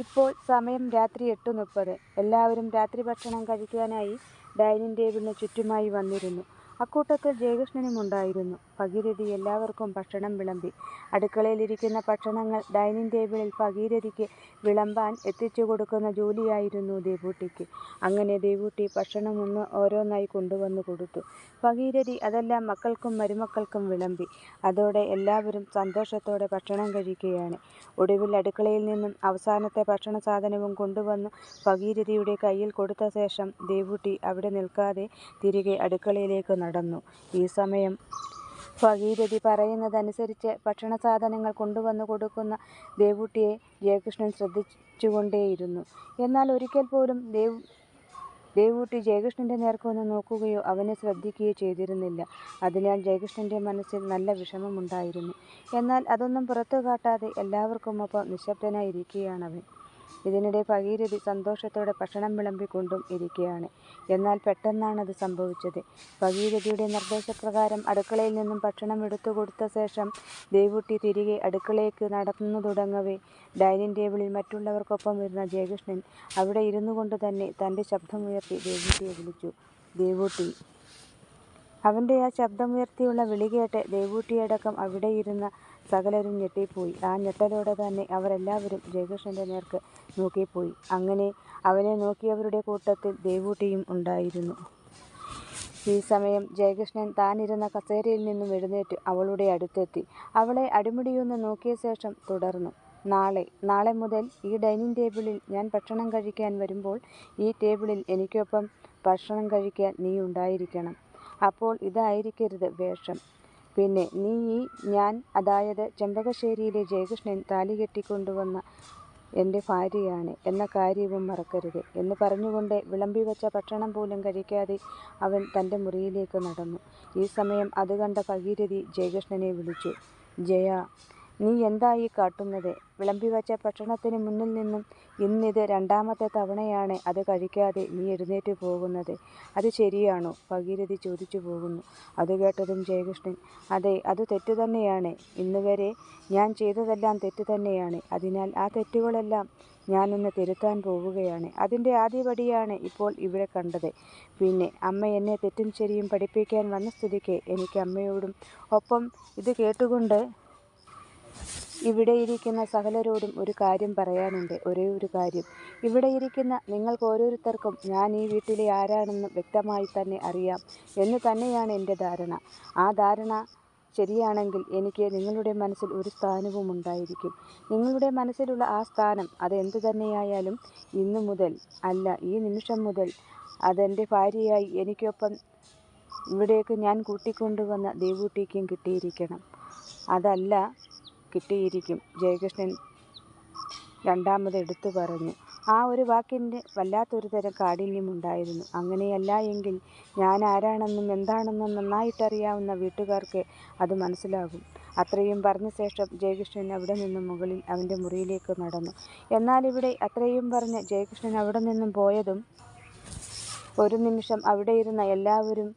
ഇപ്പോൾ സമയം രാത്രി 8:30. എല്ലാവരും രാത്രി ഭക്ഷണം കഴിക്കാനായി ഡൈനിങ് ടേബിളിന് ചുറ്റുമായി വന്നിരുന്നു. അക്കൂട്ടത്തിൽ ജയകൃഷ്ണനും ഉണ്ടായിരുന്നു. ഭഗീരഥി എല്ലാവർക്കും ഭക്ഷണം വിളമ്പി. അടുക്കളയിലിരിക്കുന്ന ഭക്ഷണങ്ങൾ ഡൈനിങ് ടേബിളിൽ ഭഗീരഥിക്ക് വിളമ്പാൻ എത്തിച്ചു കൊടുക്കുന്ന ജോലിയായിരുന്നു ദേവൂട്ടിക്ക്. അങ്ങനെ ദേവൂട്ടി ഭക്ഷണം ഓരോന്നായി കൊണ്ടുവന്നു കൊടുത്തു. ഭഗീരഥി അതെല്ലാം മക്കൾക്കും മരുമക്കൾക്കും വിളമ്പി. അതോടെ എല്ലാവരും സന്തോഷത്തോടെ ഭക്ഷണം കഴിക്കുകയാണ്. ഒടുവിൽ അടുക്കളയിൽ നിന്നും അവസാനത്തെ ഭക്ഷണ സാധനവും കൊണ്ടുവന്നു ഭഗീരഥിയുടെ കയ്യിൽ കൊടുത്ത ശേഷം ദേവൂട്ടി അവിടെ നിൽക്കാതെ തിരികെ അടുക്കളയിലേക്ക് നടന്നു. ഈ സമയം ഭഗീരഥി പറയുന്നതനുസരിച്ച് ഭക്ഷണ സാധനങ്ങൾ കൊണ്ടുവന്നു കൊടുക്കുന്ന ദേവൂട്ടിയെ ജയകൃഷ്ണൻ ശ്രദ്ധിച്ചുകൊണ്ടേയിരുന്നു. എന്നാൽ ഒരിക്കൽ പോലും ദേവൂട്ടി ജയകൃഷ്ണന്റെ നേർക്കൊന്ന് നോക്കുകയോ അവനെ ശ്രദ്ധിക്കുകയോ ചെയ്തിരുന്നില്ല. അതിനാൽ ജയകൃഷ്ണന്റെ മനസ്സിൽ നല്ല വിഷമമുണ്ടായിരുന്നു. എന്നാൽ അതൊന്നും പുറത്തു കാട്ടാതെ എല്ലാവർക്കുമൊപ്പം നിശബ്ദനായിരിക്കുകയാണവൻ. ഇതിനിടെ ഭഗീരഥി സന്തോഷത്തോടെ ഭക്ഷണം വിളമ്പിക്കൊണ്ടും ഇരിക്കുകയാണ്. എന്നാൽ പെട്ടെന്നാണത് സംഭവിച്ചത്. ഭഗീരഥിയുടെ നിർദ്ദേശപ്രകാരം അടുക്കളയിൽ നിന്നും ഭക്ഷണം എടുത്തു കൊടുത്ത ശേഷം ദേവൂട്ടി തിരികെ അടുക്കളയ്ക്ക് നടന്നു തുടങ്ങവേ ഡൈനിങ് ടേബിളിൽ മറ്റുള്ളവർക്കൊപ്പം ഇരുന്ന ജയകൃഷ്ണൻ അവിടെ ഇരുന്നു കൊണ്ട് തന്നെ തൻ്റെ ശബ്ദമുയർത്തി ദേവൂട്ടിയെ വിളിച്ചു. ദേവൂട്ടി! അവൻ്റെ ആ ശബ്ദമുയർത്തിയുള്ള വിളി കേട്ട് ദേവൂട്ടിയടക്കം അവിടെയിരുന്ന സകലരും ഞെട്ടിപ്പോയി. ആ ഞെട്ടലോടെ തന്നെ അവർ എല്ലാവരും ജയകൃഷ്ണന്റെ നേർക്ക് നോക്കിപ്പോയി. അങ്ങനെ അവനെ നോക്കിയവരുടെ കൂട്ടത്തിൽ ദേവൂട്ടിയും ഉണ്ടായിരുന്നു. ഈ സമയം ജയകൃഷ്ണൻ താനിരുന്ന കസേരയിൽ നിന്നും എഴുന്നേറ്റ് അവളുടെ അടുത്തെത്തി. അവളെ അടിമുടിയൊന്ന് നോക്കിയ ശേഷം തുടർന്നു. നാളെ മുതൽ ഈ ഡൈനിങ് ടേബിളിൽ ഞാൻ ഭക്ഷണം കഴിക്കാൻ വരുമ്പോൾ ഈ ടേബിളിൽ എനിക്കൊപ്പം ഭക്ഷണം കഴിക്കാൻ നീ ഉണ്ടായിരിക്കണം. അപ്പോൾ ഇതായിരിക്കരുത് വേഷം. പിന്നെ ഞാൻ അതായത് ചെമ്പകശ്ശേരിയിലെ ജയകൃഷ്ണൻ താലി കെട്ടിക്കൊണ്ടുവന്ന എൻ്റെ ഭാര്യയാണ് എന്ന കാര്യവും മറക്കരുത് എന്ന് പറഞ്ഞുകൊണ്ട് വിളമ്പി വച്ച ഭക്ഷണം പോലും കഴിക്കാതെ അവൻ തൻ്റെ മുറിയിലേക്ക് നടന്നു. ഈ സമയം അത് കണ്ട ഭഗീരഥി ജയകൃഷ്ണനെ വിളിച്ചു. ജയ, നീ എന്തായി കാട്ടുന്നത്? വിളമ്പി വച്ച ഭക്ഷണത്തിന് മുന്നിൽ നിന്നും ഇന്നിത് രണ്ടാമത്തെ തവണയാണ് അത് കഴിക്കാതെ നീ എഴുന്നേറ്റ് പോകുന്നത്. അത് ശരിയാണോ? ഭഗീരഥി ചോദിച്ചു പോകുന്നു. അത് കേട്ടതും ജയകൃഷ്ണൻ, അതെ, അത് തെറ്റു തന്നെയാണ്. ഇന്നുവരെ ഞാൻ ചെയ്തതെല്ലാം തെറ്റു തന്നെയാണ്. അതിനാൽ ആ തെറ്റുകളെല്ലാം ഞാനൊന്ന് തിരുത്താൻ പോവുകയാണ്. അതിൻ്റെ ആദ്യപടിയാണ് ഇപ്പോൾ ഇവിടെ കണ്ടത്. പിന്നെ അമ്മ എന്നെ തെറ്റും ശരിയും പഠിപ്പിക്കാൻ വന്ന സ്ഥിതിക്ക് എനിക്ക് അമ്മയോടും ഒപ്പം ഇത് കേട്ടുകൊണ്ട് ഇവിടെയിരിക്കുന്ന സകലരോടും ഒരു കാര്യം പറയാനുണ്ട്. ഒരേ ഒരു കാര്യം. ഇവിടെയിരിക്കുന്ന നിങ്ങൾക്ക് ഓരോരുത്തർക്കും ഞാൻ ഈ വീട്ടിലെ ആരാണെന്ന് വ്യക്തമായി തന്നെ അറിയാം എന്ന് തന്നെയാണ് എൻ്റെ ധാരണ. ആ ധാരണ ശരിയാണെങ്കിൽ എനിക്ക് നിങ്ങളുടെ മനസ്സിൽ ഒരു സ്ഥാനവും ഉണ്ടായിരിക്കും. നിങ്ങളുടെ മനസ്സിലുള്ള ആ സ്ഥാനം അതെന്തു തന്നെയായാലും ഇന്നു മുതൽ, അല്ല ഈ നിമിഷം മുതൽ, അതെൻ്റെ ഭാര്യയായി എനിക്കൊപ്പം ഇവിടേക്ക് ഞാൻ കൂട്ടിക്കൊണ്ടുവന്ന ദേവൂട്ടിക്കും കിട്ടിയിരിക്കണം. അതല്ല കിട്ടിയിരിക്കും, ജയകൃഷ്ണൻ രണ്ടാമത് എടുത്തു പറഞ്ഞു. ആ ഒരു വാക്കിന് വല്ലാത്തൊരു തരം കാഠിന്യമുണ്ടായിരുന്നു. അങ്ങനെയല്ല എങ്കിൽ ഞാൻ ആരാണെന്നും എന്താണെന്നും നന്നായിട്ടറിയാവുന്ന വീട്ടുകാർക്ക് അത് മനസ്സിലാകും. അത്രയും പറഞ്ഞ ശേഷം ജയകൃഷ്ണൻ അവിടെ നിന്നും മുകളിൽ അവൻ്റെ മുറിയിലേക്ക് നടന്നു. എന്നാൽ ഇവിടെ അത്രയും പറഞ്ഞ് ജയകൃഷ്ണൻ അവിടെ നിന്നും പോയതും ഒരു നിമിഷം അവിടെയിരുന്ന എല്ലാവരും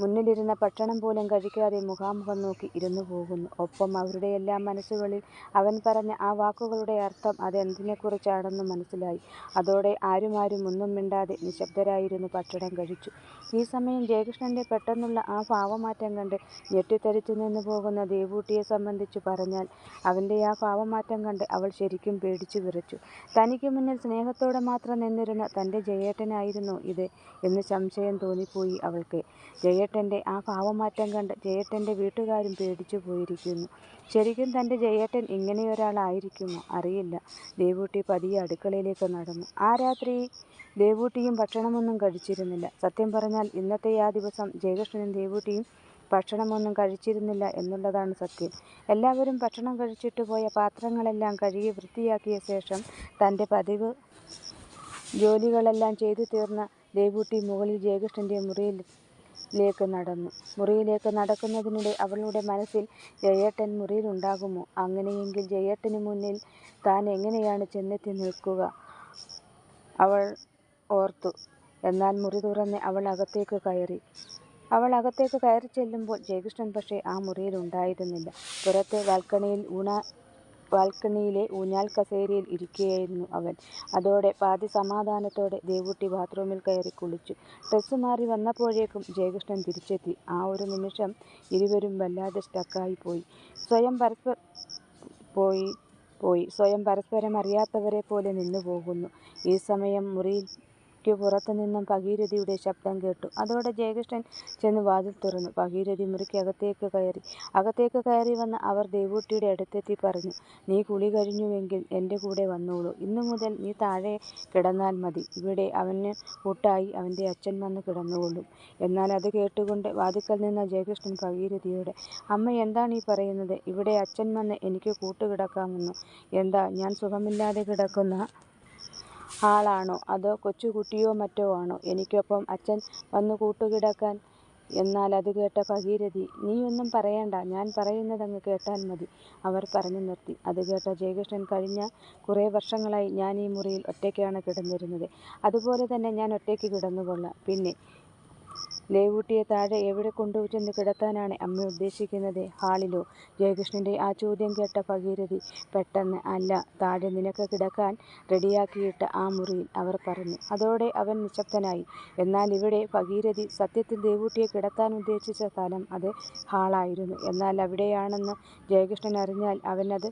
മുന്നിലിരുന്ന ഭക്ഷണം പോലും കഴിക്കാതെ മുഖാമുഖം നോക്കി ഇരുന്നു പോകുന്നു. ഒപ്പം അവരുടെയെല്ലാം മനസ്സുകളിൽ അവൻ പറഞ്ഞ ആ വാക്കുകളുടെ അർത്ഥം അതെന്തിനെക്കുറിച്ചാണെന്ന് മനസ്സിലായി. അതോടെ ആരും ഒന്നും മിണ്ടാതെ നിശബ്ദരായിരുന്നു ഭക്ഷണം കഴിച്ചു. ഈ സമയം ജയകൃഷ്ണന്റെ പെട്ടെന്നുള്ള ആ ഭാവമാറ്റം കണ്ട് ഞെട്ടിത്തരിച്ചു നിന്നു പോകുന്ന ദേവൂട്ടിയെ സംബന്ധിച്ചു പറഞ്ഞാൽ അവൻ്റെ ആ ഭാവമാറ്റം കണ്ട് അവൾ ശരിക്കും പേടിച്ചു വിറച്ചു. തനിക്ക് മുന്നിൽ സ്നേഹത്തോടെ മാത്രം നിന്നിരുന്ന തൻ്റെ ജയേട്ടനായിരുന്നു ഇത് എന്ന് സംശയം തോന്നിപ്പോയി അവൾക്ക്. ജയേട്ടൻ്റെ ആ ഭാവമാറ്റം കണ്ട് ജയേട്ടൻ്റെ വീട്ടുകാരും പേടിച്ചു പോയിരിക്കുന്നു. ശരിക്കും തൻ്റെ ജയേട്ടൻ ഇങ്ങനെയൊരാളായിരിക്കുമോ? അറിയില്ല. ദേവൂട്ടി പതിയെ അടുക്കളയിലേക്ക് നടന്നു. ആ രാത്രി ദേവൂട്ടിയും ഭക്ഷണമൊന്നും കഴിച്ചിരുന്നില്ല. സത്യം പറഞ്ഞാൽ ഇന്നത്തെ ആ ദിവസം ജയകൃഷ്ണനും ദേവൂട്ടിയും ഭക്ഷണമൊന്നും കഴിച്ചിരുന്നില്ല എന്നുള്ളതാണ് സത്യം. എല്ലാവരും ഭക്ഷണം കഴിച്ചിട്ട് പോയ പാത്രങ്ങളെല്ലാം കഴുകി വൃത്തിയാക്കിയ ശേഷം തൻ്റെ പതിവ് ജോലികളെല്ലാം ചെയ്തു തീർന്ന ദേവൂട്ടി മുകളിൽ ജയകൃഷ്ണൻ്റെ മുറിയിലേക്ക് നടക്കുന്നതിനിടെ അവളുടെ മനസ്സിൽ ജയേട്ടൻ മുറിയിലുണ്ടാകുമോ? അങ്ങനെയെങ്കിൽ ജയേട്ടന് മുന്നിൽ താൻ എങ്ങനെയാണ് ചെന്നെത്തി നിൽക്കുക? അവൾ ഓർത്തു. എന്നാൽ മുറി തുറന്ന് അവൾ അകത്തേക്ക് കയറി ചെല്ലുമ്പോൾ ജയകൃഷ്ണൻ പക്ഷേ ആ മുറിയിൽ ഉണ്ടായിരുന്നില്ല. പുറത്തെ ബാൽക്കണിയിൽ ബാൽക്കണിയിലെ ഊഞ്ഞാൽ കസേരയിൽ ഇരിക്കുകയായിരുന്നു അവൻ. അതോടെ പാതി സമാധാനത്തോടെ ദേവൂട്ടി ബാത്റൂമിൽ കയറി കുളിച്ചു. ഡ്രസ്സ് മാറി വന്നപ്പോഴേക്കും ജയകൃഷ്ണൻ തിരിച്ചെത്തി. ആ ഒരു നിമിഷം ഇരുവരും വല്ലാതെ സ്റ്റക്കായി പോയി. സ്വയം പരസ്പരം അറിയാത്തവരെ പോലെ നിന്നു പോകുന്നു. ഈ സമയം മുറിക്ക് പുറത്തു നിന്നും ഭഗീരഥിയുടെ ശബ്ദം കേട്ടു. അതോടെ ജയകൃഷ്ണൻ ചെന്ന് വാതിൽ തുറന്നു. ഭഗീരഥി മുറിക്ക് അകത്തേക്ക് കയറി വന്ന അവർ ദേവൂട്ടിയുടെ അടുത്തെത്തി പറഞ്ഞു, "നീ കുളി കഴിഞ്ഞുവെങ്കിൽ എൻ്റെ കൂടെ വന്നോളൂ. ഇന്നു മുതൽ നീ താഴെ കിടന്നാൽ മതി. ഇവിടെ അവന് കൂട്ടായി അവൻ്റെ അച്ഛൻ വന്ന് കിടന്നുകൊള്ളും." എന്നാൽ അത് കേട്ടുകൊണ്ട് വാതിൽക്കൽ നിന്ന ജയകൃഷ്ണൻ ഭഗീരഥിയോട്, "അമ്മ എന്താണ് ഈ പറയുന്നത്? ഇവിടെ അച്ഛൻ വന്ന് എനിക്ക് കൂട്ടുകിടക്കാമെന്നോ? എന്താ, ഞാൻ സുഖമില്ലാതെ കിടക്കുന്ന ആളാണോ? അതോ കൊച്ചുകുട്ടിയോ മറ്റോ ആണോ എനിക്കൊപ്പം അച്ഛൻ വന്നു കൂട്ടുകിടക്കാൻ?" എന്നാൽ അത് കേട്ട ഭഗീരഥി, "നീയൊന്നും പറയണ്ട, ഞാൻ പറയുന്നതങ്ങ് കേട്ടാൽ മതി." അവർ പറഞ്ഞു നിർത്തി. അത് കേട്ട ജയകൃഷ്ണൻ, "കഴിഞ്ഞ കുറേ വർഷങ്ങളായി ഞാൻ ഈ മുറിയിൽ ഒറ്റയ്ക്കാണ് കിടന്നിരുന്നത്. അതുപോലെ തന്നെ ഞാൻ ഒറ്റയ്ക്ക് കിടന്നുകൊള്ളാം. പിന്നെ ദേവൂട്ടിയെ താഴെ എവിടെ കൊണ്ടുചെന്ന് കിടത്താനാണ് അമ്മ ഉദ്ദേശിക്കുന്നത്? ഹാളിലോ?" ജയകൃഷ്ണന്റെ ആ ചോദ്യം കേട്ട ഭഗീരഥി പെട്ടെന്ന്, "അല്ല, താഴെ നിനക്ക് കിടക്കാൻ റെഡിയാക്കിയിട്ട ആ മുറിയിൽ," അവർ പറഞ്ഞു. അതോടെ അവൻ നിശബ്ദനായി. എന്നാൽ ഇവിടെ ഭഗീരഥി സത്യത്തിൽ ദേവൂട്ടിയെ കിടത്താൻ ഉദ്ദേശിച്ച സ്ഥലം അത് ഹാളായിരുന്നു. എന്നാൽ അവിടെയാണെന്ന് ജയകൃഷ്ണൻ അറിഞ്ഞാൽ അവൻ അത്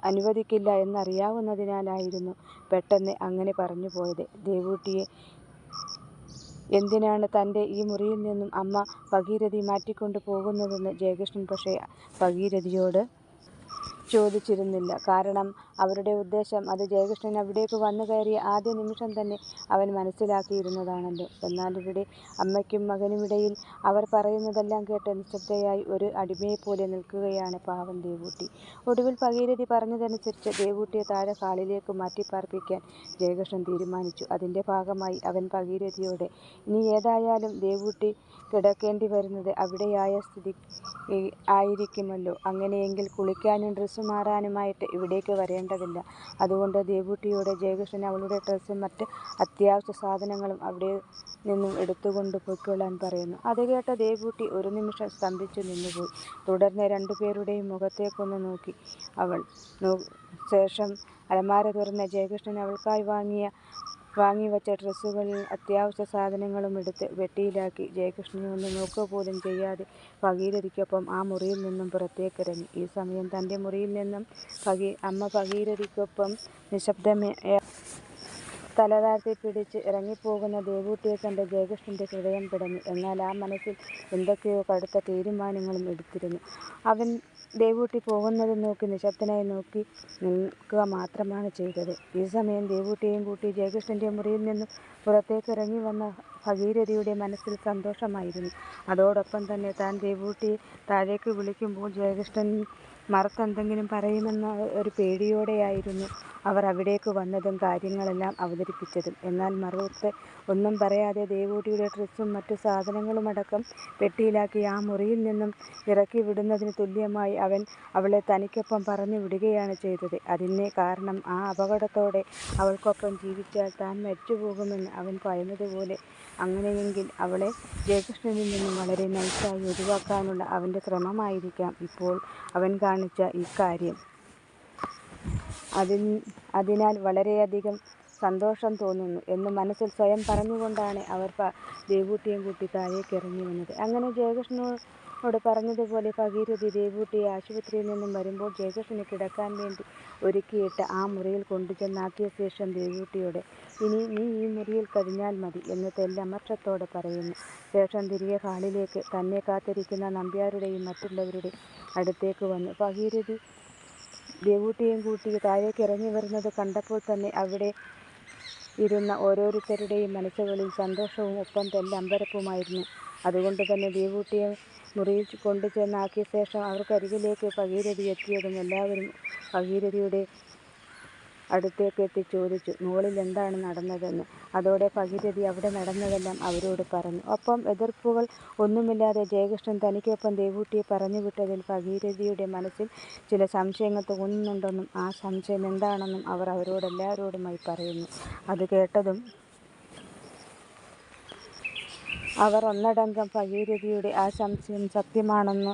അനുവദിക്കില്ല എന്നറിയാവുന്നതിനാലായിരുന്നു പെട്ടെന്ന് അങ്ങനെ പറഞ്ഞു പോയത്. ദേവൂട്ടിയെ എന്തിനാണ് തൻ്റെ ഈ മുറിയിൽ നിന്നും അമ്മ ഭഗീരഥി മാറ്റിക്കൊണ്ടു പോകുന്നതെന്ന് ജയകൃഷ്ണൻ പക്ഷേ ഭഗീരഥിയോട് ചോദിച്ചിരുന്നില്ല. കാരണം അവരുടെ ഉദ്ദേശം അത് ജയകൃഷ്ണൻ അവിടേക്ക് വന്നു കയറിയ ആദ്യ നിമിഷം തന്നെ അവൻ മനസ്സിലാക്കിയിരുന്നതാണല്ലോ. എന്നാൽ ഇവിടെ അമ്മയ്ക്കും മകനുമിടയിൽ അവർ പറയുന്നതെല്ലാം കേട്ട് നിശബ്ദയായി ഒരു അടിമയെപ്പോലെ നിൽക്കുകയാണ് പാവം ദേവൂട്ടി. ഒടുവിൽ ഭഗീരഥി പറഞ്ഞതനുസരിച്ച് ദേവൂട്ടിയെ താഴെ ഹാളിലേക്ക് മാറ്റിപ്പാർപ്പിക്കാൻ ജയകൃഷ്ണൻ തീരുമാനിച്ചു. അതിൻ്റെ ഭാഗമായി അവൻ ഭഗീരഥിയോട്, "ഇനി ഏതായാലും ദേവൂട്ടി കിടക്കേണ്ടി വരുന്നത് ആയിരിക്കുമല്ലോ. അങ്ങനെയെങ്കിൽ കുളിക്കാനും ഡ്രസ്സ് മാറാനുമായിട്ട് ഇവിടേക്ക് വരേണ്ടതില്ല. അതുകൊണ്ട് ദേവൂട്ടിയോട് ജയകൃഷ്ണൻ അവളുടെ ഡ്രസ്സും മറ്റ് അത്യാവശ്യ സാധനങ്ങളും അവിടെ നിന്നും എടുത്തുകൊണ്ട് പൊയ്ക്കൊള്ളാൻ പറയുന്നു." അത് കേട്ട ദേവൂട്ടി ഒരു നിമിഷം സ്തംഭിച്ചു നിന്നുപോയി. തുടർന്ന് രണ്ടുപേരുടെയും മുഖത്തേക്കൊന്ന് നോക്കി അവൾ. ശേഷം അലമാര തുറന്ന് ജയകൃഷ്ണൻ അവൾക്കായി വാങ്ങിവച്ച ഡ്രസ്സുകളും അത്യാവശ്യ സാധനങ്ങളും എടുത്ത് പെട്ടിയിലാക്കി. ജയകൃഷ്ണനെ ഒന്ന് നോക്കുക പോലും ചെയ്യാതെ ഭഗീരഥിക്കൊപ്പം ആ മുറിയിൽ നിന്നും പുറത്തേക്കിറങ്ങി. ഈ സമയം തൻ്റെ മുറിയിൽ നിന്നും അമ്മ ഭഗീരഥിക്കൊപ്പം നിശബ്ദമായ തലതാഴ്ത്തി പിടിച്ച് ഇറങ്ങിപ്പോകുന്ന ദേവൂട്ടിയെ കണ്ട് ജയകൃഷ്ണന്റെ ഹൃദയം പിടഞ്ഞു. എന്നാൽ ആ മനസ്സിൽ എന്തൊക്കെയോ കടുത്ത തീരുമാനങ്ങളും എടുത്തിരുന്നു. അവൻ ദേവൂട്ടി പോകുന്നത് നോക്കി നിശബ്ദനായി നോക്കി നിൽക്കുക മാത്രമാണ് ചെയ്തത്. ഈ സമയം ദേവൂട്ടിയെയും കൂട്ടി ജയകൃഷ്ണന്റെ മുറിയിൽ നിന്നും പുറത്തേക്ക് ഇറങ്ങി വന്ന ഭഗീരഥിയുടെ മനസ്സിൽ സന്തോഷമായിരുന്നു. അതോടൊപ്പം തന്നെ താൻ ദേവൂട്ടിയെ താഴേക്ക് വിളിക്കുമ്പോൾ ജയകൃഷ്ണൻ മറുത്തെന്തെങ്കിലും പറയുമെന്ന ഒരു പേടിയോടെയായിരുന്നു അവർ അവിടേക്ക് വന്നതും കാര്യങ്ങളെല്ലാം അവതരിപ്പിച്ചതും. എന്നാൽ മറുത്ത് ഒന്നും പറയാതെ ദേവൂട്ടിയുടെ ഡ്രസ്സും മറ്റു സാധനങ്ങളുമടക്കം പെട്ടിയിലാക്കി ആ മുറിയിൽ നിന്നും ഇറക്കി വിടുന്നതിന് തുല്യമായി അവൻ അവളെ തനിക്കൊപ്പം പറഞ്ഞു വിടുകയാണ് ചെയ്തത്. അതിന് കാരണം ആ അപകടത്തോടെ അവൾക്കൊപ്പം ജീവിച്ചാൽ താൻ മരിച്ചുപോകുമെന്ന് അവൻ ഭയന്നതുപോലെ. അങ്ങനെയെങ്കിൽ അവളെ ജയകൃഷ്ണനിൽ നിന്നും വളരെ നൈസായി ഒഴിവാക്കാനുള്ള അവൻ്റെ ശ്രമമായിരിക്കാം ഇപ്പോൾ അവൻ കാണിച്ച ഈ കാര്യം. അതിനാൽ വളരെയധികം സന്തോഷം തോന്നുന്നു എന്ന് മനസ്സിൽ സ്വയം പറഞ്ഞുകൊണ്ടാണ് അവർ ദേവൂട്ടിയെയും കൂട്ടി താഴേക്ക് ഇറങ്ങി വന്നത്. അങ്ങനെ ജയകൃഷ്ണനോട് പറഞ്ഞതുപോലെ ഭഗീരഥി ദേവൂട്ടിയെ ആശുപത്രിയിൽ നിന്നും വരുമ്പോൾ ജയകൃഷ്ണന് കിടക്കാൻ വേണ്ടി ഒരുക്കിയിട്ട് ആ മുറിയിൽ കൊണ്ടുചെന്നാക്കിയ ശേഷം ദേവൂട്ടിയോട്, "ഇനി നീ ഈ മുറിയിൽ കഴിഞ്ഞാൽ മതി" എന്ന് തെല്ലമർഷത്തോടെ പറയുന്നു. ശേഷം തിരികെ ഹാളിലേക്ക് തന്നെ കാത്തിരിക്കുന്ന നമ്പ്യാരുടെയും മറ്റുള്ളവരുടെയും അടുത്തേക്ക് വന്നു. ഭഗീരഥി ദേവൂട്ടിയെയും കൂട്ടി താഴേക്ക് ഇറങ്ങി വരുന്നത് കണ്ടപ്പോൾ തന്നെ അവിടെ ഇരുന്ന ഓരോരുത്തരുടെയും മനസ്സുകളിൽ സന്തോഷവും ഒപ്പം തെല്ലമ്പരപ്പുമായിരുന്നു. അതുകൊണ്ട് തന്നെ ദേവൂട്ടിയെ മുറിയിൽ കൊണ്ടുചെന്നാക്കിയ ശേഷം അവർക്കരികിലേക്ക് ഭഗീരഥി എത്തിയതും എല്ലാവരും ഭഗീരഥിയുടെ അടുത്തേക്ക് എത്തി ചോദിച്ചു, മുകളിൽ എന്താണ് നടന്നതെന്ന്. അതോടെ ഭഗീരഥി അവിടെ നടന്നതെല്ലാം അവരോട് പറഞ്ഞു. ഒപ്പം എതിർപ്പുകൾ ഒന്നുമില്ലാതെ ജയകൃഷ്ണൻ തനിക്കൊപ്പം ദേവൂട്ടിയെ പറഞ്ഞുവിട്ടതിൽ ഭഗീരഥിയുടെ മനസ്സിൽ ചില സംശയങ്ങൾ തോന്നുന്നുണ്ടെന്നും ആ സംശയം എന്താണെന്നും അവർ അവരോടെല്ലാവരോടുമായി പറയുന്നു. അത് കേട്ടതും അവർ ഒന്നടങ്കം ഭഗീരഥിയുടെ ആ സംശയം സത്യമാണെന്ന്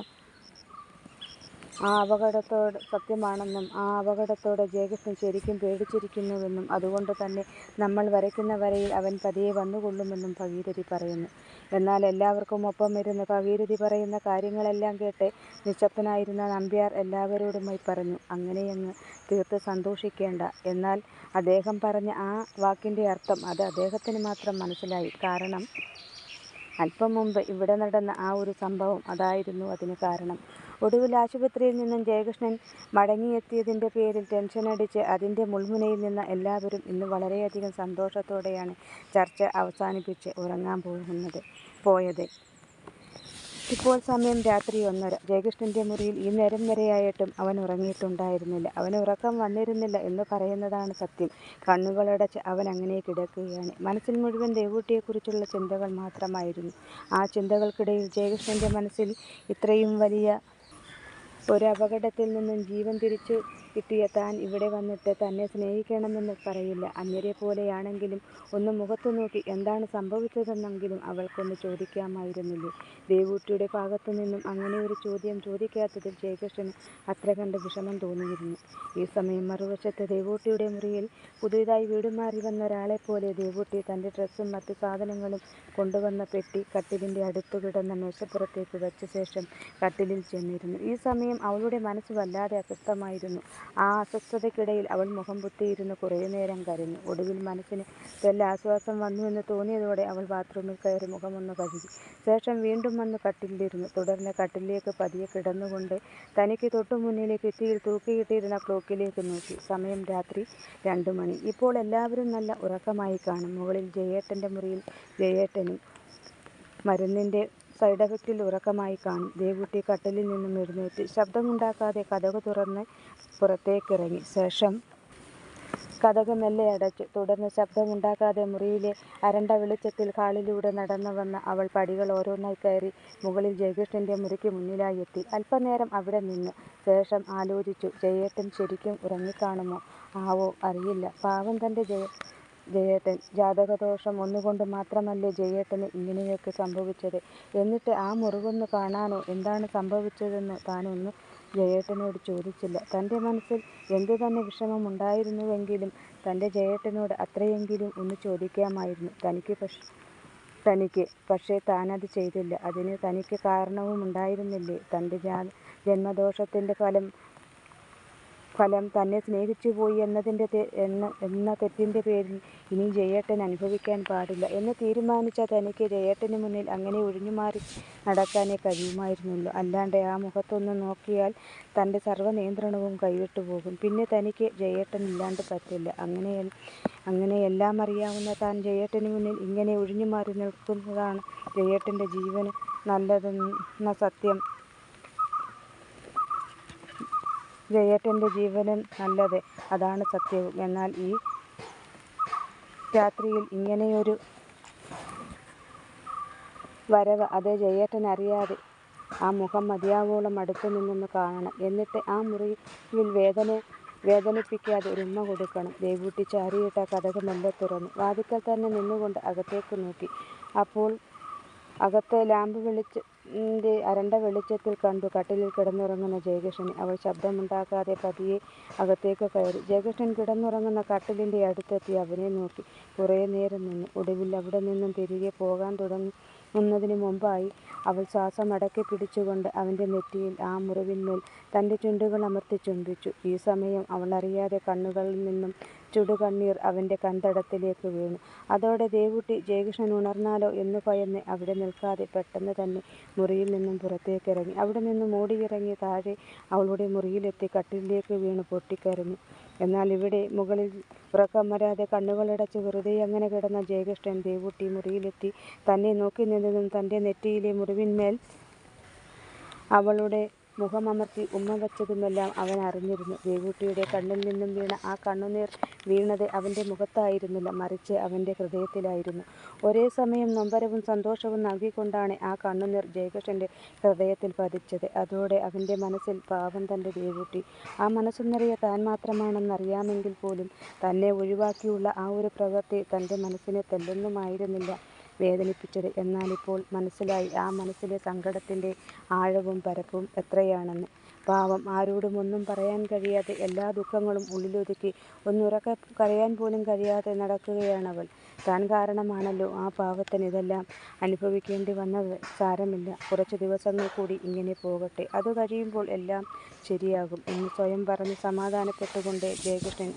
ആ അപകടത്തോട് സത്യമാണെന്നും ആ അപകടത്തോടെ ജയകൃഷ്ണൻ ശരിക്കും പേടിച്ചിരിക്കുന്നുവെന്നും അതുകൊണ്ട് തന്നെ നമ്മൾ വരയ്ക്കുന്ന വരയിൽ അവൻ പതിയെ വന്നുകൊള്ളുമെന്നും ഭഗീരഥി പറയുന്നു. എന്നാൽ എല്ലാവർക്കും ഒപ്പമിരുന്ന് ഭഗീരഥി പറയുന്ന കാര്യങ്ങളെല്ലാം കേട്ട് നിശബ്ദനായിരുന്ന നമ്പ്യാർ എല്ലാവരോടുമായി പറഞ്ഞു, അങ്ങനെയങ്ങ് തീർത്ത് സന്തോഷിക്കേണ്ട. എന്നാൽ അദ്ദേഹം പറഞ്ഞ ആ വാക്കിൻ്റെ അർത്ഥം അത് അദ്ദേഹത്തിന് മാത്രം മനസ്സിലായി. കാരണം അല്പം മുമ്പ് ഇവിടെ നടന്ന ആ ഒരു സംഭവം അതായിരുന്നു അതിന് കാരണം. ഒടുവിൽ ആശുപത്രിയിൽ നിന്നും ജയകൃഷ്ണൻ മടങ്ങിയെത്തിയതിൻ്റെ പേരിൽ ടെൻഷനടിച്ച് അതിൻ്റെ മുൾമുനയിൽ നിന്ന എല്ലാവരും ഇന്ന് വളരെയധികം സന്തോഷത്തോടെയാണ് ചർച്ച അവസാനിപ്പിച്ച് ഉറങ്ങാൻ പോയത്. ഇപ്പോൾ സമയം രാത്രി 1:30. ജയകൃഷ്ണൻ്റെ മുറിയിൽ ഈ നേരം വരെയായിട്ടും അവൻ ഉറങ്ങിയിട്ടുണ്ടായിരുന്നില്ല. അവന് ഉറക്കം വന്നിരുന്നില്ല എന്ന് പറയുന്നതാണ് സത്യം. കണ്ണുകളടച്ച് അവൻ അങ്ങനെ കിടക്കുകയാണ്. മനസ്സിൽ മുഴുവൻ ദേവൂട്ടിയെക്കുറിച്ചുള്ള ചിന്തകൾ മാത്രമായിരുന്നു. ആ ചിന്തകൾക്കിടയിൽ ജയകൃഷ്ണൻ്റെ മനസ്സിൽ ഇത്രയും വലിയ ഒരു അപകടത്തിൽ നിന്നും ജീവൻ തിരിച്ചു കിട്ടിയ താൻ ഇവിടെ വന്നിട്ട് തന്നെ സ്നേഹിക്കണമെന്ന് പറയില്ല. അന്യരെ പോലെയാണെങ്കിലും ഒന്ന് മുഖത്തു നോക്കി എന്താണ് സംഭവിച്ചതെന്നെങ്കിലും അവൾക്കൊന്ന് ചോദിക്കാമായിരുന്നില്ലേ? ദേവൂട്ടിയുടെ ഭാഗത്തു നിന്നും അങ്ങനെ ഒരു ചോദ്യം ചോദിക്കാത്തതിൽ ജയകൃഷ്ണന് അത്ര കണ്ട് വിഷമം തോന്നിയിരുന്നു. ഈ സമയം മറുവശത്ത് ദേവൂട്ടിയുടെ മുറിയിൽ പുതിയതായി വീടുമാറി വന്ന ഒരാളെപ്പോലെ ദേവൂട്ടി തൻ്റെ ഡ്രസ്സും മറ്റു സാധനങ്ങളും കൊണ്ടുവന്ന പെട്ടി കട്ടിലിൻ്റെ അടുത്തു കിടന്ന മേശപ്പുറത്തേക്ക് വച്ച ശേഷം കട്ടിലിൽ ചെന്നിരുന്നു. ഈ സമയം അവളുടെ മനസ്സ് വല്ലാതെ അസ്വസ്ഥമായിരുന്നു. ആ അസ്വസ്ഥതയ്ക്കിടയിൽ അവൾ മുഖം പൊത്തിയിരുന്ന് കുറേ നേരം കരഞ്ഞു. ഒടുവിൽ മനസ്സിന് തെല്ല ആശ്വാസം വന്നുവെന്ന് തോന്നിയതോടെ അവൾ ബാത്റൂമിൽ കയറി മുഖമൊന്ന് കഴുകി. ശേഷം വീണ്ടും വന്ന് കട്ടിലിരുന്നു. തുടർന്ന് കട്ടിലിലേക്ക് പതിയെ കിടന്നുകൊണ്ട് തനിക്ക് തൊട്ടുമുന്നിലെ ഭിത്തിയിൽ തൂക്കിയിട്ടിരുന്ന ക്ലോക്കിലേക്ക് നോക്കി. സമയം രാത്രി 2 മണി. ഇപ്പോൾ എല്ലാവരും നല്ല ഉറക്കമായി കാണും. മുകളിൽ ജയേട്ടൻ്റെ മുറിയിൽ ജയേട്ടനും മരുന്നിൻ്റെ സൈഡ് എഫക്റ്റിൽ ഉറക്കമായി കാണും. ദേവൂട്ടി കട്ടിലിൽ നിന്നും എഴുന്നേറ്റ് ശബ്ദമുണ്ടാക്കാതെ കതക് തുറന്ന് പുറത്തേക്കിറങ്ങി. ശേഷം കതക് മെല്ലെ അടച്ചു. തുടർന്ന് ശബ്ദമുണ്ടാക്കാതെ മുറിയിലെ അരണ്ട വെളിച്ചത്തിൽ ഹാളിലൂടെ നടന്നു വന്ന അവൾ പടികൾ ഓരോന്നായി കയറി മുകളിൽ ജയകൃഷ്ണൻ്റെ മുറിക്ക് മുന്നിലായി എത്തി. അല്പനേരം അവിടെ നിന്നു. ശേഷം ആലോചിച്ചു, ജയേട്ടൻ ശരിക്കും ഉറങ്ങിക്കാണുമോ ആവോ, അറിയില്ല. പാവം തൻ്റെ ജയേട്ടൻ. ജാതകദോഷം ഒന്നുകൊണ്ട് മാത്രമല്ലേ ജയേട്ടന് ഇങ്ങനെയൊക്കെ സംഭവിച്ചത്. എന്നിട്ട് ആ മുറിവൊന്ന് കാണാനോ എന്താണ് സംഭവിച്ചതെന്നോ താനൊന്നും ജയേട്ടനോട് ചോദിച്ചില്ല. തൻ്റെ മനസ്സിൽ എന്തു തന്നെ വിഷമമുണ്ടായിരുന്നുവെങ്കിലും തൻ്റെ ജയേട്ടനോട് അത്രയെങ്കിലും ഒന്ന് ചോദിക്കാമായിരുന്നു തനിക്ക്. പക്ഷേ താനത് ചെയ്തില്ല. അതിന് തനിക്ക് കാരണവുമുണ്ടായിരുന്നില്ലേ? തൻ്റെ ജന്മദോഷത്തിൻ്റെ ഫലം തന്നെ സ്നേഹിച്ചുപോയി എന്ന തെറ്റിൻ്റെ പേരിൽ ഇനി ജയേട്ടൻ അനുഭവിക്കാൻ പാടില്ല എന്ന് തീരുമാനിച്ച തനിക്ക് ജയേട്ടന് മുന്നിൽ അങ്ങനെ ഒഴിഞ്ഞുമാറി നടക്കാനേ കഴിയുമായിരുന്നുള്ളൂ. അല്ലാണ്ട് ആ മുഖത്തൊന്ന് നോക്കിയാൽ തൻ്റെ സർവ്വ നിയന്ത്രണവും കൈവിട്ടു പോകും. പിന്നെ തനിക്ക് ജയേട്ടനില്ലാണ്ട് പറ്റില്ല. അങ്ങനെ എല്ലാം അറിയാവുന്ന താൻ ജയേട്ടന് മുന്നിൽ ഇങ്ങനെ ഒഴിഞ്ഞുമാറി നിൽക്കുന്നതാണ് ജയേട്ടൻ്റെ ജീവന് നല്ലതെന്ന സത്യം. ജയേട്ടൻ്റെ ജീവന് നല്ലത്, അതാണ് സത്യവും. എന്നാൽ ഈ രാത്രിയിൽ ഇങ്ങനെയൊരു വരവ്, അത് ജയേട്ടൻ അറിയാതെ ആ മുഖം മതിയാവോളം അടുത്തു നിന്നൊന്ന് കാണണം. എന്നിട്ട് ആ മുറിയിൽ വേദനിപ്പിക്കാതെ ഒരു ഉമ്മ കൊടുക്കണം. ദേവൂട്ടി ചാരിയിട്ട കതക് മെല്ലെ തുറന്നു. വാതിൽക്കൽ തന്നെ നിന്നുകൊണ്ട് അകത്തേക്ക് നോക്കി. അപ്പോൾ അകത്ത് ലാമ്പ് വെളിച്ചത്തിൻ്റെ അരണ്ട വെളിച്ചത്തിൽ കണ്ടു കട്ടിലിൽ കിടന്നുറങ്ങുന്ന ജയകൃഷ്ണനെ. അവൾ ശബ്ദമുണ്ടാക്കാതെ പതിയെ അകത്തേക്ക് കയറി. ജയകൃഷ്ണൻ കിടന്നുറങ്ങുന്ന കട്ടിലിൻ്റെ അടുത്തെത്തി അവനെ നോക്കി കുറേ നേരം നിന്നു. ഒടുവിൽ അവിടെ നിന്നും തിരികെ പോകാൻ തുടങ്ങുന്നതിന് മുമ്പായി അവൾ ശ്വാസം അടക്കി പിടിച്ചുകൊണ്ട് അവൻ്റെ നെറ്റിയിൽ ആ മുറിവിന്മേൽ തൻ്റെ ചുണ്ടുകൾ അമർത്തി ചുംബിച്ചു. ഈ സമയം അവൾ അറിയാതെ കണ്ണുകളിൽ നിന്നും ചുടുകണ്ണീർ അവൻ്റെ കൺതടത്തിലേക്ക് വീണു. അതോടെ ദേവൂട്ടി ജയകൃഷ്ണൻ ഉണർന്നാലോ എന്ന് ഭയന്ന് അവിടെ നിൽക്കാതെ പെട്ടെന്ന് തന്നെ മുറിയിൽ നിന്നും പുറത്തേക്കിറങ്ങി. അവിടെ നിന്നും ഓടിയിറങ്ങി താഴെ അവളുടെ മുറിയിലെത്തി കട്ടിലിലേക്ക് വീണ് പൊട്ടിക്കരഞ്ഞു. എന്നാൽ ഇവിടെ മുകളിൽ ഉറക്കം വരാതെ കണ്ണുകളടച്ച് വെറുതെ അങ്ങനെ കിടന്ന ജയകൃഷ്ണൻ ദേവൂട്ടി മുറിയിലെത്തി തന്നെ നോക്കി നിന്നതും തൻ്റെ നെറ്റിയിലെ മുറിവിന്മേൽ അവളുടെ മുഖമമർത്തി ഉമ്മ വച്ചതുമെല്ലാം അവൻ അറിഞ്ഞിരുന്നു. ദേവൂട്ടിയുടെ കണ്ണിൽ നിന്നും വീണ ആ കണ്ണുനീർ വീണത് അവൻ്റെ മുഖത്തായിരുന്നില്ല, മറിച്ച് അവൻ്റെ ഹൃദയത്തിലായിരുന്നു. ഒരേ സമയം നൊമ്പരവും സന്തോഷവും നൽകിക്കൊണ്ടാണ് ആ കണ്ണുനീർ ജയകൃഷ്ണൻ്റെ ഹൃദയത്തിൽ പതിച്ചത്. അതോടെ അവൻ്റെ മനസ്സിൽ പാവം തൻ്റെ ദേവൂട്ടി. ആ മനസ്സു നിറയെ താൻ മാത്രമാണെന്നറിയാമെങ്കിൽ പോലും തന്നെ ഒഴിവാക്കിയുള്ള ആ ഒരു പ്രവൃത്തി തൻ്റെ മനസ്സിനെ തെല്ലൊന്നുമായിരുന്നില്ല വേദനിപ്പിച്ചത്. എന്നാലിപ്പോൾ മനസ്സിലായി ആ മനസ്സിലെ സങ്കടത്തിൻ്റെ ആഴവും പരപ്പും എത്രയാണെന്ന്. പാവം ആരോടും ഒന്നും പറയാൻ കഴിയാതെ എല്ലാ ദുഃഖങ്ങളും ഉള്ളിലൊതുക്കി ഒന്നുറക്കെ കരയാൻ പോലും കഴിയാതെ നടക്കുകയാണവൾ. താൻ കാരണമാണല്ലോ ആ പാവത്തിന് ഇതെല്ലാം അനുഭവിക്കേണ്ടി വന്നത്. സാരമില്ല, കുറച്ചു ദിവസങ്ങൾ കൂടി ഇങ്ങനെ പോകട്ടെ, അത് കഴിയുമ്പോൾ എല്ലാം ശരിയാകും എന്ന് സ്വയം പറഞ്ഞ് സമാധാനപ്പെട്ടുകൊണ്ട് ജയകൃഷ്ണൻ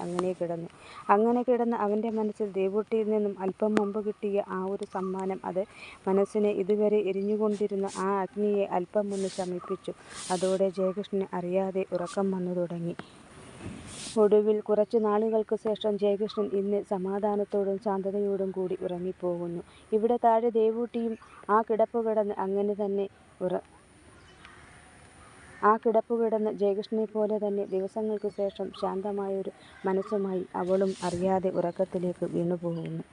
അങ്ങനെ കിടന്ന് അവൻ്റെ മനസ്സിൽ ദേവൂട്ടിയിൽ നിന്നും അല്പം മുമ്പ് കിട്ടിയ ആ ഒരു സമ്മാനം അത് മനസ്സിനെ ഇതുവരെ എരിഞ്ഞുകൊണ്ടിരുന്ന ആ അഗ്നിയെ അല്പം ഒന്ന് ശമിപ്പിച്ചു. അതോടെ ജയകൃഷ്ണന് അറിയാതെ ഉറക്കം വന്നു തുടങ്ങി. ഒടുവിൽ കുറച്ചു നാളുകൾക്ക് ശേഷം ജയകൃഷ്ണൻ ഇന്ന് സമാധാനത്തോടും ശാന്തതയോടും കൂടി ഉറങ്ങിപ്പോകുന്നു. ഇവിടെ താഴെ ദേവൂട്ടിയും ആ കിടപ്പ് കിടന്ന് ജയകൃഷ്ണനെ പോലെ തന്നെ ദിവസങ്ങൾക്ക് ശേഷം ശാന്തമായൊരു മനസ്സുമായി അവളും അറിയാതെ ഉറക്കത്തിലേക്ക് വീണുപോകുന്നു.